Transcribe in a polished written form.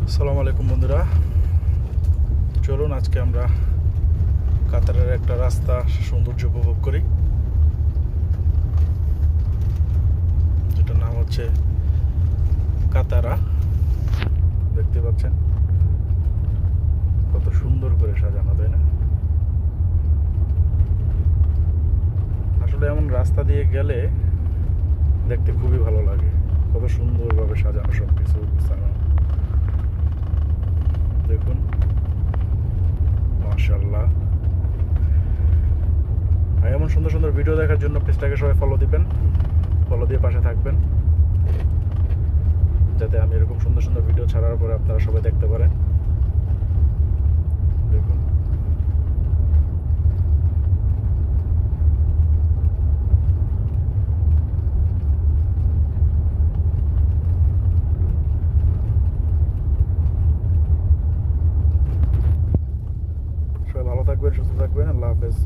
আসসালামু আলাইকুম বন্ধুরা, চলুন আজকে আমরা কাতারের একটা রাস্তা সৌন্দর্য উপভোগ করি, যেটার নাম হচ্ছে কাতারা। দেখতে পাচ্ছেন কত সুন্দর করে সাজানো, তাই না? আসলে এমন রাস্তা দিয়ে গেলে দেখতে খুবই ভালো লাগে, কত সুন্দরভাবে সাজানো সব কিছু। দেখুন, মাশাআল্লাহ। আর এমন সুন্দর সুন্দর ভিডিও দেখার জন্য পেজটাকে সবাই ফলো দিবেন, ফলো দিয়ে পাশে থাকবেন, যাতে আমি এরকম সুন্দর সুন্দর ভিডিও ছাড়ার পরে আপনারা সবাই দেখতে পারেন। দেখুন, সবাই ভালো থাকবেন, সুস্থ থাকবেন। আল্লাহ হাফেজ।